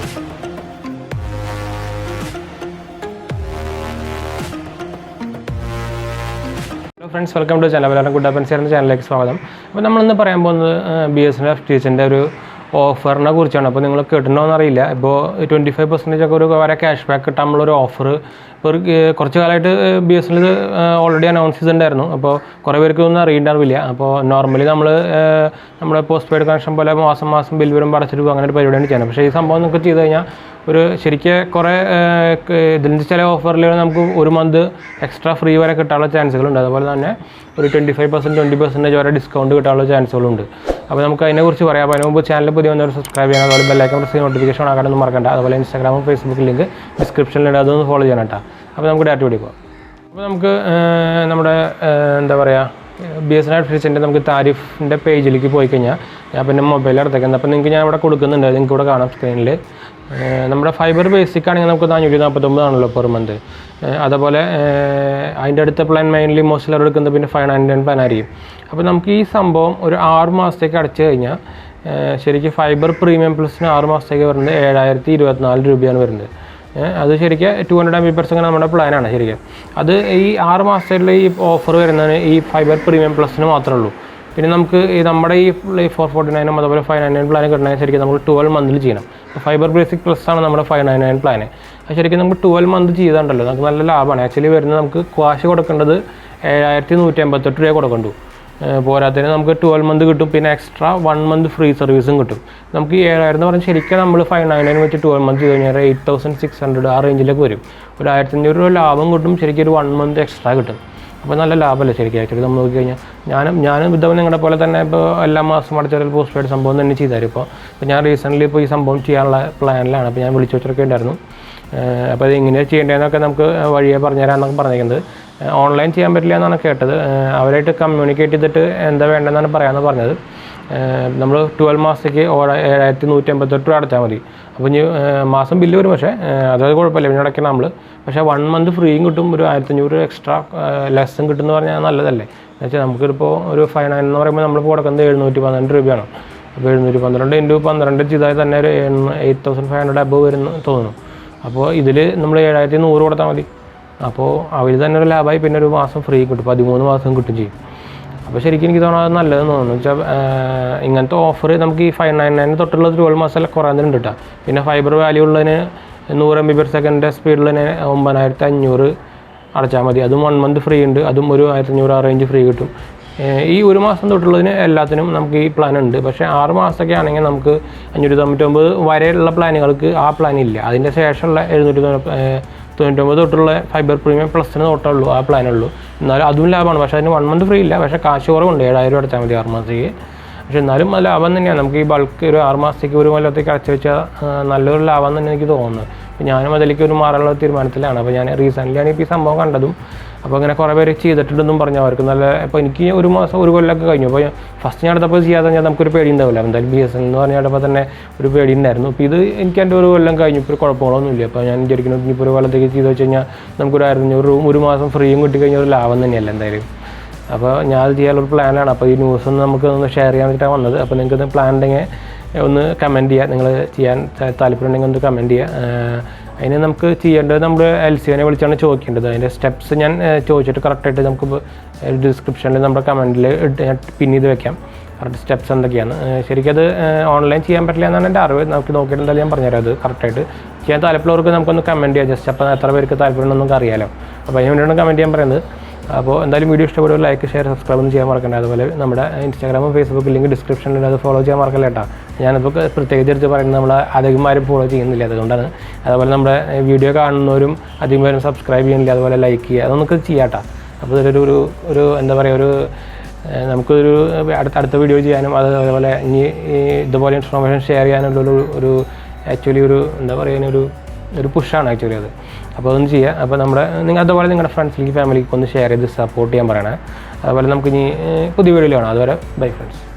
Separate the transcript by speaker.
Speaker 1: Hello friends, welcome to the channel. 𝙬𝙤𝙬𝙬 ചാനലിലേക്ക് സ്വാഗതം. അപ്പോൾ നമ്മളിന്ന് പറയാൻ പോകുന്നത് BSNL FTTHന്റെ ഒരു ഓഫറിനെ കുറിച്ചാണ്. അപ്പോൾ നിങ്ങൾ കേട്ടിട്ടുണ്ടോയെന്ന് അറിയില്ല. ഇപ്പോൾ 25% ഒക്കെ ഒരു വരെ ക്യാഷ് ബാക്ക് കിട്ടാനുള്ളൊരു ഓഫർ ഇപ്പോൾ കുറച്ച് കാലമായിട്ട് BSNL ഓൾറെഡി അനൗൺസ് ചെയ്തിട്ടുണ്ടായിരുന്നു. അപ്പോൾ കുറേ പേർക്ക് ഒന്നും അറിയണ്ടാവില്ല. അപ്പോൾ നോർമലി നമ്മുടെ പോസ്റ്റ് പെയ്ഡ് കണക്ഷൻ പോലെ മാസം ബിൽ വരുമ്പോൾ അടച്ചിട്ട് പോകും, അങ്ങനെ ഒരു പരിപാടിയാണ് ചെയ്യുന്നത്. പക്ഷേ ഈ സംഭവം നമുക്ക് ചെയ്ത് കഴിഞ്ഞാൽ ഒരു ശരിക്കും കുറേ ഇതിൻ്റെ ചില ഓഫറിൽ നമുക്ക് ഒരു മന്ത് എക്സ്ട്രാ ഫ്രീ വരെ കിട്ടാനുള്ള ചാൻസുകളുണ്ട്. അതുപോലെ തന്നെ ഒരു 25% 20% വരെ ഡിസ്കൗണ്ട് കിട്ടാനുള്ള ചാൻസുകളുണ്ട്. അപ്പോൾ നമുക്ക് അതിനെക്കുറിച്ച് പറയാം. അപ്പോൾ അതിന് മുമ്പ് ചാനൽ പുതിയ വന്നവർ സബ്സ്ക്രൈബ് ചെയ്യണം, അതുപോലെ ബെല്ലൈക്കൺ പ്രസ് ചെയ്ത് നോട്ടിഫിക്കേഷൻ ആക്കാനൊന്നും മറക്കണ്ട. അതുപോലെ ഇൻസ്റ്റാഗ്രാമും ഫേസ്ബുക്ക് ലിങ്ക് ഡിസ്ക്രിപ്ഷനിലുണ്ട്, അതൊന്ന് ഫോളോ ചെയ്യണം കേട്ടോ. അപ്പോൾ നമുക്ക് ഡയറക്റ്റ് വീഡിയോ പോകാം. അപ്പോൾ നമുക്ക് നമ്മുടെ എന്താ പറയുക BSNL FTTHന്റെ നമുക്ക് താരിഫിൻ്റെ പേജിലേക്ക് പോയി കഴിഞ്ഞാൽ ഞാൻ പിന്നെ മൊബൈൽ എടുത്തേക്കുന്നത്. അപ്പോൾ നിങ്ങൾക്ക് ഞാൻ ഇവിടെ കൊടുക്കുന്നുണ്ട്, നിങ്ങൾക്ക് ഇവിടെ കാണാം സ്ക്രീനിൽ. നമ്മുടെ ഫൈബർ ബേസിക് ആണെങ്കിൽ നമുക്ക് 449 ആണല്ലോ പെർ മന്ത്. അതുപോലെ അതിൻ്റെ അടുത്ത പ്ലാൻ മെയിൻലി മോസ്റ്റ് എല്ലാവരും എടുക്കുന്നത് പിന്നെ 599 പ്ലാൻ ആയിരിക്കും. അപ്പോൾ നമുക്ക് ഈ സംഭവം ഒരു 6 മാസത്തേക്ക് അടച്ചു കഴിഞ്ഞാൽ ശരിക്കും ഫൈബർ പ്രീമിയം പ്ലസിന് 6 മാസത്തേക്ക് വരുന്നത് 7024 രൂപയാണ് വരുന്നത്. അത് ശരിക്കും 200 Mbps നമ്മുടെ പ്ലാനാണ് ശരിക്കും. അത് ഈ 6 മാസത്തേക്കുള്ള ഈ ഓഫർ വരുന്നതിന് ഈ ഫൈബർ പ്രീമിയം പ്ലസിന് മാത്രമേ ഉള്ളൂ. പിന്നെ നമുക്ക് നമ്മുടെ ഈ 449 അതുപോലെ 599 പ്ലാൻ കിട്ടണമെങ്കിൽ ശരിക്കും നമ്മൾ 12 മന്തിൽ ചെയ്യണം. ഫൈബർ ബേസിക് പ്ലസ് ആണ് നമ്മുടെ 599 പ്ലാന്. അത് ശരിക്കും നമുക്ക് 12 മന്ത് ചെയ്താണ്ടല്ലോ നമുക്ക് നല്ല ലാഭമാണ്. ആക്ച്വലി വരുന്നത് നമുക്ക് ക്വാഷ് കൊടുക്കേണ്ടത് 7158 രൂപ കൊടുക്കണ്ടു. പോരാത്തതിന് നമുക്ക് 12 മന്ത് കിട്ടും, പിന്നെ എക്സ്ട്രാ 1 മന്ത് ഫ്രീ സർവീസും കിട്ടും. നമുക്ക് ഈ 7000 എന്ന് പറഞ്ഞാൽ ശരിക്കും നമ്മൾ 599 വെച്ച് 12 മന്ത് ചെയ്ത് കഴിഞ്ഞാൽ 8600 ആ റേഞ്ചിലേക്ക് വരും. ഒരു 1500 രൂപ ലാഭം കിട്ടും, ശരിക്കും ഒരു 1 മന്ത് എക്സ്ട്രാ കിട്ടും. അപ്പോൾ നല്ല ലാഭമല്ലേ ശരിക്കും. ആക്ച്വലി നമ്മൾ നോക്കി കഴിഞ്ഞാൽ ഞാനും ഇതവൻ നിങ്ങളുടെ പോലെ തന്നെ ഇപ്പോൾ എല്ലാ മാസം അടച്ചൊരു പോസ്റ്റ് പെയ്ഡ് സംഭവം തന്നെ ചെയ്തായിരുന്നു. ഇപ്പോൾ ഞാൻ റീസെൻ്റ്ലി ഇപ്പോൾ ഈ സംഭവം ചെയ്യാനുള്ള പ്ലാനിലാണ്. അപ്പോൾ ഞാൻ വിളിച്ചു വെച്ചൊക്കെ ഉണ്ടായിരുന്നു. അപ്പോൾ അത് എങ്ങനെയാണ് ചെയ്യേണ്ടതെന്നൊക്കെ നമുക്ക് വഴിയെ പറഞ്ഞുതരാമെന്നൊക്കെ പറഞ്ഞിരിക്കുന്നത്. ഓൺലൈൻ ചെയ്യാൻ പറ്റില്ല എന്നാണ് കേട്ടത്. അവരായിട്ട് കമ്മ്യൂണിക്കേറ്റ് ചെയ്തിട്ട് എന്താ വേണ്ടതെന്നാണ് പറയാമെന്ന് പറഞ്ഞത്. നമ്മൾ 12 മാസത്തേക്ക് 7158 രൂപ അടച്ചാൽ മതി. അപ്പോൾ ഇനി മാസം ബില്ല് വരും, പക്ഷേ അതായത് കുഴപ്പമില്ല, പിന്നെ അടയ്ക്കണം നമ്മൾ. പക്ഷേ 1 മന്ത് ഫ്രീയും കിട്ടും, ഒരു 1500 എക്സ്ട്രാ ലെസ്സും കിട്ടുമെന്ന് പറഞ്ഞാൽ നല്ലതല്ലേ. എന്ന് വെച്ചാൽ നമുക്കിപ്പോൾ ഒരു 599 എന്ന് പറയുമ്പോൾ നമ്മളിപ്പോൾ കൊടുക്കുന്നത് 712 രൂപയാണ്. അപ്പോൾ 712 × 12 ചെയ്താൽ തന്നെ ഒരു 8500 അബവ് വരുന്നു തോന്നുന്നു. അപ്പോൾ ഇതിൽ നമ്മൾ 7100 കൊടുത്താൽ മതി. അപ്പോൾ അവർ തന്നെ ഒരു ലാഭമായി, പിന്നെ ഒരു മാസം ഫ്രീ കിട്ടും, 13 മാസം കിട്ടും ചെയ്യും. അപ്പോൾ ശരിക്കും എനിക്ക് തോന്നുന്നത് നല്ലതെന്ന് തോന്നുന്നു. വെച്ചാൽ ഇങ്ങനത്തെ ഓഫർ നമുക്ക് ഈ 599 തൊട്ടുള്ള 12 മാസമല്ല കുറയാൻ കിട്ടാം. പിന്നെ ഫൈബർ വാല്യൂ ഉള്ളതിന് 100 Mbps സ്പീഡിൽ 9500 അടച്ചാൽ മതി. അതും 1 മന്ത് ഫ്രീ ഉണ്ട്, അതും ഒരു 1500 ആ റേഞ്ച് ഫ്രീ കിട്ടും. ഈ ഒരു മാസം തൊട്ടുള്ളതിന് എല്ലാത്തിനും നമുക്ക് ഈ പ്ലാൻ ഉണ്ട്. പക്ഷേ 6 മാസമൊക്കെ ആണെങ്കിൽ നമുക്ക് 599 വരെയുള്ള പ്ലാനുകൾക്ക് ആ പ്ലാൻ ഇല്ല. അതിൻ്റെ ശേഷമുള്ള 799 തൊട്ടുള്ള ഫൈബർ പ്രീമിയം പ്ലസിന് തൊട്ടുള്ളൂ ആ പ്ലാനുള്ളൂ. എന്നാലും അതും ലാഭമാണ്. പക്ഷേ അതിന് 1 മന്ത് ഫ്രീ ഇല്ല, പക്ഷേ കാശ് കുറവുണ്ട്. 7000 രൂപ അടച്ചാൽ മതി 6 മാസത്തേക്ക്. പക്ഷേ എന്നാലും അത് ലാഭം തന്നെയാണ്. നമുക്ക് ഈ ബൾക്ക് ഒരു 6 മാസത്തേക്ക് ഒരു കൊല്ലത്തേക്ക് അടച്ചു വെച്ചാൽ നല്ലൊരു ലാഭം തന്നെ എനിക്ക് തോന്നുന്നു. അപ്പോൾ ഞാനും അതിലേക്ക് ഒരു മാറാനുള്ള തീരുമാനത്തിലാണ്. അപ്പോൾ ഞാൻ റീസെൻ്റ്ലിയാണ് ഇപ്പോൾ ഈ സംഭവം കണ്ടതും. അപ്പോൾ അങ്ങനെ കുറേ പേര് ചെയ്തിട്ടുണ്ടെന്നും പറഞ്ഞു. അവർക്ക് നല്ല ഇപ്പോൾ എനിക്ക് ഒരു മാസം ഒരു കൊല്ലമൊക്കെ കഴിഞ്ഞു. അപ്പോൾ ഫസ്റ്റ് ഞാൻ അടുത്തപ്പോൾ ചെയ്യാതെ ഞാൻ നമുക്കൊരു പേടി ഉണ്ടാവില്ല. എന്തായാലും BSNL എന്ന് പറഞ്ഞപ്പോൾ തന്നെ ഒരു പേടി ഉണ്ടായിരുന്നു. ഇപ്പോൾ ഇത് എനിക്ക് എൻ്റെ ഒരു കൊല്ലം കഴിഞ്ഞു, ഇപ്പോൾ ഒരു കുഴപ്പങ്ങളൊന്നുമില്ല. അപ്പോൾ ഞാൻ വിചാരിക്കുന്നു ഇനിയിപ്പോൾ ഒരു കൊല്ലത്തേക്ക് ചെയ്ത് വെച്ച് കഴിഞ്ഞാൽ നമുക്കൊരു 1500 ഒരു മാസം ഫ്രീയും കിട്ടിക്കഴിഞ്ഞാൽ ഒരു ലാഭം തന്നെയല്ല എന്തായാലും. അപ്പോൾ ഞാൻ അത് ചെയ്യാനുള്ളൊരു പ്ലാനാണ്. അപ്പോൾ ഈ ന്യൂസ് ഒന്ന് നമുക്ക് ഷെയർ ചെയ്യാൻ വേണ്ടിയിട്ടാണ് വന്നത്. അപ്പോൾ നിങ്ങൾക്ക് പ്ലാൻ ഉണ്ടെങ്കിൽ ഒന്ന് കമൻറ്റ് ചെയ്യുക. നിങ്ങൾ ചെയ്യാൻ താല്പര്യമുണ്ടെങ്കിൽ ഒന്ന് കമൻറ്റ് ചെയ്യുക. അതിന് നമുക്ക് ചെയ്യേണ്ടത് നമ്മൾ LCനെ വിളിച്ചാണ് ചോദിക്കേണ്ടത്. അതിൻ്റെ സ്റ്റെപ്സ് ഞാൻ ചോദിച്ചിട്ട് കറക്റ്റായിട്ട് നമുക്ക് ഡിസ്ക്രിപ്ഷനിൽ നമ്മുടെ കമൻറ്റിൽ പിൻ ചെയ്ത് വെക്കാം കറക്റ്റ് സ്റ്റെപ്സ് എന്തൊക്കെയാണ്. ശരിക്കും അത് ഓൺലൈൻ ചെയ്യാൻ പറ്റില്ല എന്നാണ് എൻ്റെ അറിവ്. നമുക്ക് നോക്കിയിട്ട് എന്തായാലും ഞാൻ പറഞ്ഞുതരാം അത് കറക്റ്റായിട്ട്. ചെയ്യാൻ താല്പര്യമുള്ളവർക്ക് നമുക്കൊന്ന് കമൻറ്റ് ചെയ്യാം. ജസ്റ്റ് അപ്പോൾ എത്ര പേർക്ക് താല്പര്യമുണ്ടെന്ന് നമുക്ക് അറിയാമല്ലോ. അപ്പോൾ അതിന് വേണ്ടിയാണ് കമൻറ്റ് ചെയ്യാൻ പറയുന്നത്. അപ്പോൾ എന്തായാലും വീഡിയോ ഇഷ്ടപ്പെടുക, ലൈക്ക് ഷെയർ സബ്സ്ക്രൈബ് ഒന്നും ചെയ്യാൻ മറക്കണ്ട. അതുപോലെ നമ്മുടെ ഇൻസ്റ്റാഗ്രാമും ഫേസ്ബുക്ക് ലിങ്ക് ഡിസ്ക്രിപ്ഷനിൽ അത് ഫോളോ ചെയ്യാൻ മറക്കല്ല കേട്ടോ. ഞാനിപ്പോൾ പ്രത്യേകിച്ച് എടുത്ത് പറയുന്നത് നമ്മൾ അധികമാരും ഫോളോ ചെയ്യുന്നില്ല, അതുകൊണ്ടാണ്. അതുപോലെ നമ്മുടെ വീഡിയോ കാണുന്നവരും അധികം പേരും സബ്സ്ക്രൈബ് ചെയ്യുന്നില്ല, അതുപോലെ ലൈക്ക് ചെയ്യുക, അതൊക്കെ ചെയ്യാട്ടോ. അപ്പോൾ ഒരു എന്താ പറയുക നമുക്കൊരു അടുത്ത വീഡിയോ ചെയ്യാനും അതുപോലെ ഇനി ഇതുപോലെ ഇൻഫർമേഷൻ ഷെയർ ചെയ്യാനുള്ള ആക്ച്വലി എന്താ പറയുക ഒരു പുഷാണ് ആക്ച്വലി അത്. അപ്പോൾ അതൊന്ന് ചെയ്യുക. അപ്പോൾ നിങ്ങൾ അതുപോലെ നിങ്ങളുടെ ഫ്രണ്ട്സിലേക്ക് ഫാമിലിക്ക് ഒന്ന് ഷെയർ ചെയ്ത് സപ്പോർട്ട് ചെയ്യാൻ പറയണേ. അതുപോലെ നമുക്കിനി പുതിയ വീഡിയോയിൽ കാണാം. അതുവരെ ബൈ ഫ്രണ്ട്സ്.